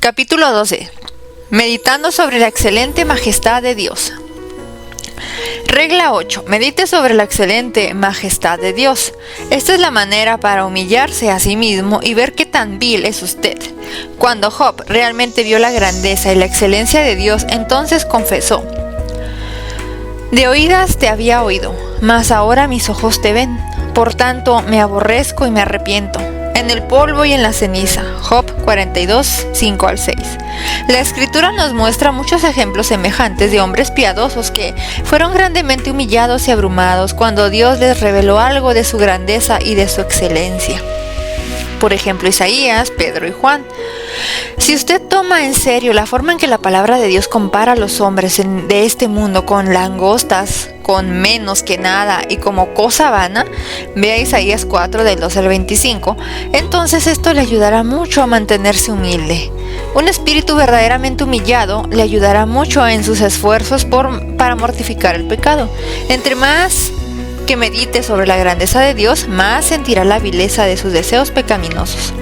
Capítulo 12. Meditando sobre la excelente majestad de Dios. Regla 8. Medite sobre la excelente majestad de Dios. Esta es la manera para humillarse a sí mismo y ver qué tan vil es usted. Cuando Job realmente vio la grandeza y la excelencia de Dios, entonces confesó: de oídas te había oído, mas ahora mis ojos te ven. Por tanto, me aborrezco y me arrepiento. En el polvo y en la ceniza. Job 42, 5 al 6. La Escritura nos muestra muchos ejemplos semejantes de hombres piadosos que fueron grandemente humillados y abrumados cuando Dios les reveló algo de su grandeza y de su excelencia. Por ejemplo, Isaías, Pedro y Juan. Si usted toma en serio la forma en que la palabra de Dios compara a los hombres de este mundo con langostas, con menos que nada y como cosa vana, vea Isaías 4 del 12 al 25, entonces esto le ayudará mucho a mantenerse humilde. Un espíritu verdaderamente humillado le ayudará mucho en sus esfuerzos para mortificar el pecado. Entre más que medite sobre la grandeza de Dios, más sentirá la vileza de sus deseos pecaminosos.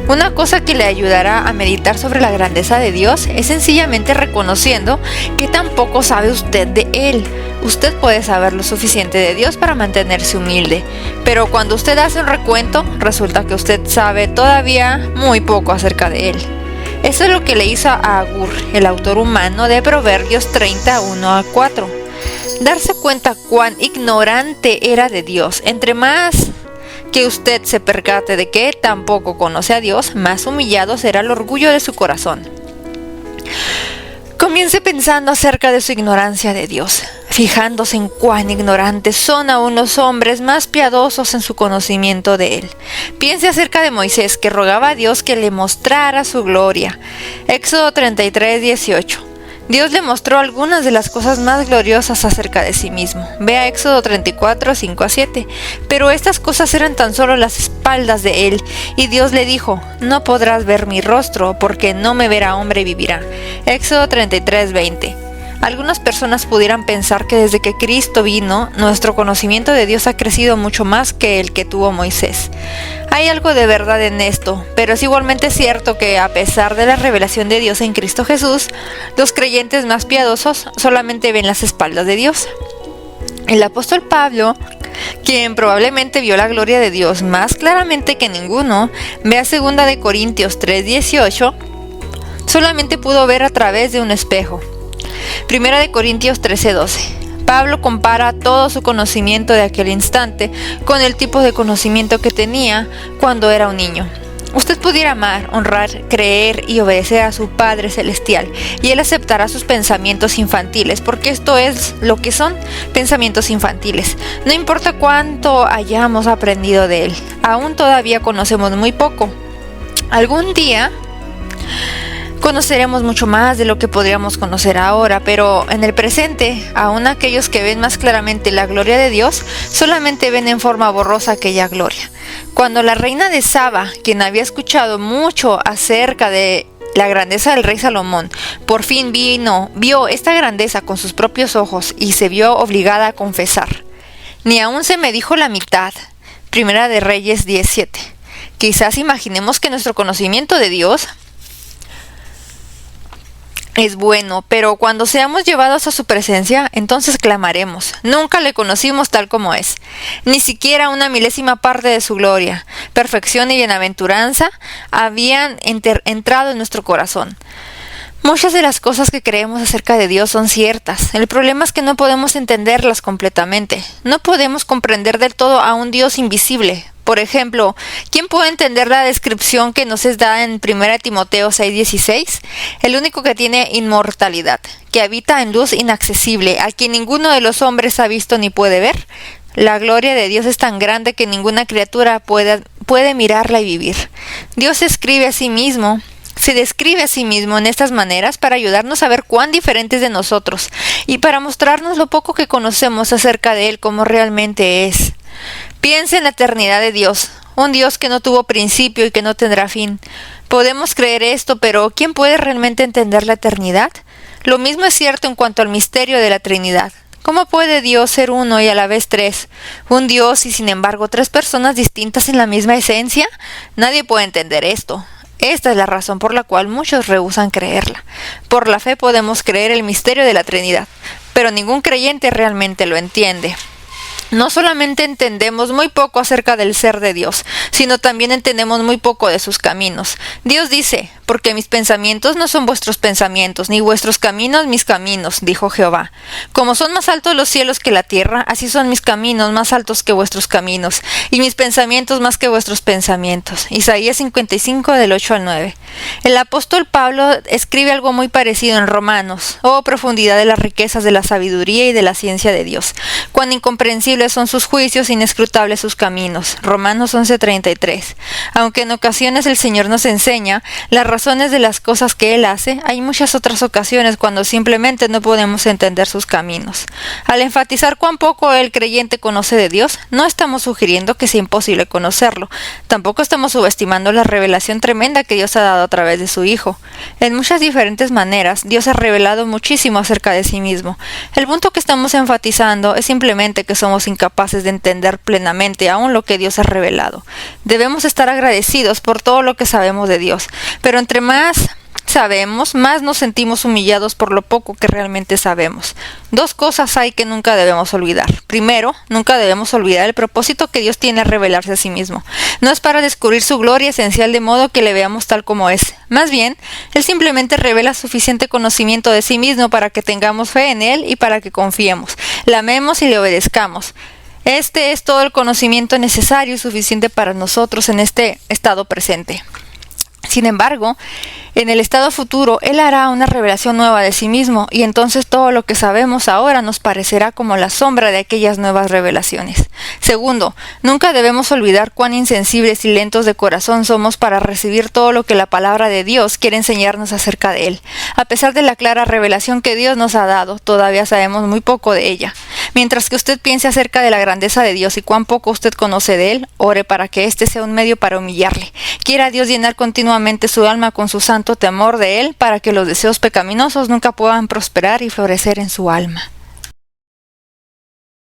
Una cosa que le ayudará a meditar sobre la grandeza de Dios es sencillamente reconociendo que tampoco sabe usted de Él. Usted puede saber lo suficiente de Dios para mantenerse humilde, pero cuando usted hace un recuento, resulta que usted sabe todavía muy poco acerca de Él. Eso es lo que le hizo a Agur, el autor humano de Proverbios 31 a 4. Darse cuenta cuán ignorante era de Dios. Entre más que usted se percate de que tampoco conoce a Dios, más humillado será el orgullo de su corazón. Comience pensando acerca de su ignorancia de Dios, fijándose en cuán ignorantes son aún los hombres más piadosos en su conocimiento de Él. Piense acerca de Moisés, que rogaba a Dios que le mostrara su gloria. Éxodo 33, 18. Dios le mostró algunas de las cosas más gloriosas acerca de sí mismo. Vea Éxodo 34, 5 a 7. Pero estas cosas eran tan solo las espaldas de él, y Dios le dijo: no podrás ver mi rostro, porque no me verá hombre vivirá. Éxodo 33, 20. Algunas personas pudieran pensar que desde que Cristo vino, nuestro conocimiento de Dios ha crecido mucho más que el que tuvo Moisés. Hay algo de verdad en esto, pero es igualmente cierto que a pesar de la revelación de Dios en Cristo Jesús, los creyentes más piadosos solamente ven las espaldas de Dios. El apóstol Pablo, quien probablemente vio la gloria de Dios más claramente que ninguno, vea 2 de Corintios 3:18, solamente pudo ver a través de un espejo. 1 de Corintios 13:12. Pablo compara todo su conocimiento de aquel instante con el tipo de conocimiento que tenía cuando era un niño. Usted pudiera amar, honrar, creer y obedecer a su Padre Celestial, y Él aceptará sus pensamientos infantiles, porque esto es lo que son, pensamientos infantiles. No importa cuánto hayamos aprendido de Él, aún todavía conocemos muy poco. Algún día conoceremos mucho más de lo que podríamos conocer ahora, pero en el presente, aún aquellos que ven más claramente la gloria de Dios, solamente ven en forma borrosa aquella gloria. Cuando la reina de Saba, quien había escuchado mucho acerca de la grandeza del rey Salomón, por fin vio esta grandeza con sus propios ojos y se vio obligada a confesar: ni aún se me dijo la mitad. 1 de Reyes 17. Quizás imaginemos que nuestro conocimiento de Dios es bueno, pero cuando seamos llevados a su presencia, entonces clamaremos: nunca le conocimos tal como es, ni siquiera una milésima parte de su gloria, perfección y bienaventuranza habían entrado en nuestro corazón. Muchas de las cosas que creemos acerca de Dios son ciertas. El problema es que no podemos entenderlas completamente. No podemos comprender del todo a un Dios invisible. Por ejemplo, ¿quién puede entender la descripción que nos es dada en 1 Timoteo 6:16? El único que tiene inmortalidad, que habita en luz inaccesible, a quien ninguno de los hombres ha visto ni puede ver. La gloria de Dios es tan grande que ninguna criatura puede mirarla y vivir. Dios se describe a sí mismo en estas maneras para ayudarnos a ver cuán diferentes de nosotros y para mostrarnos lo poco que conocemos acerca de Él como realmente es. Piense en la eternidad de Dios, un Dios que no tuvo principio y que no tendrá fin. Podemos creer esto, pero ¿quién puede realmente entender la eternidad? Lo mismo es cierto en cuanto al misterio de la Trinidad. ¿Cómo puede Dios ser uno y a la vez tres? ¿Un Dios y sin embargo tres personas distintas en la misma esencia? Nadie puede entender esto. Esta es la razón por la cual muchos rehúsan creerla. Por la fe podemos creer el misterio de la Trinidad, pero ningún creyente realmente lo entiende. No solamente entendemos muy poco acerca del ser de Dios, sino también entendemos muy poco de sus caminos. Dios dice, porque mis pensamientos no son vuestros pensamientos, ni vuestros caminos mis caminos, dijo Jehová. Como son más altos los cielos que la tierra, así son mis caminos más altos que vuestros caminos, y mis pensamientos más que vuestros pensamientos. Isaías 55 del 8 al 9. El apóstol Pablo escribe algo muy parecido en Romanos. Oh profundidad de las riquezas de la sabiduría y de la ciencia de Dios. Cuán incomprensibles son sus juicios, inescrutables sus caminos. Romanos 11:33. Aunque en ocasiones el Señor nos enseña las razones de las cosas que Él hace, hay muchas otras ocasiones cuando simplemente no podemos entender sus caminos. Al enfatizar cuán poco el creyente conoce de Dios, no estamos sugiriendo que sea imposible conocerlo. Tampoco estamos subestimando la revelación tremenda que Dios ha dado a través de su Hijo. En muchas diferentes maneras, Dios ha revelado muchísimo acerca de sí mismo. El punto que estamos enfatizando es simplemente que somos incapaces de entender plenamente aún lo que Dios ha revelado. Debemos estar agradecidos por todo lo que sabemos de Dios, pero entre más sabemos, más nos sentimos humillados por lo poco que realmente sabemos. Dos cosas hay que nunca debemos olvidar. Primero, nunca debemos olvidar el propósito que Dios tiene al revelarse a sí mismo. No es para descubrir su gloria esencial de modo que le veamos tal como es. Más bien, Él simplemente revela suficiente conocimiento de sí mismo para que tengamos fe en Él y para que confiemos, le amemos y le obedezcamos. Este es todo el conocimiento necesario y suficiente para nosotros en este estado presente. Sin embargo, en el estado futuro, Él hará una revelación nueva de sí mismo, y entonces todo lo que sabemos ahora nos parecerá como la sombra de aquellas nuevas revelaciones. Segundo, nunca debemos olvidar cuán insensibles y lentos de corazón somos para recibir todo lo que la palabra de Dios quiere enseñarnos acerca de Él. A pesar de la clara revelación que Dios nos ha dado, todavía sabemos muy poco de ella. Mientras que usted piense acerca de la grandeza de Dios y cuán poco usted conoce de Él, ore para que este sea un medio para humillarle. Quiera Dios llenar continuamente su alma con su santo temor de Él, para que los deseos pecaminosos nunca puedan prosperar y florecer en su alma.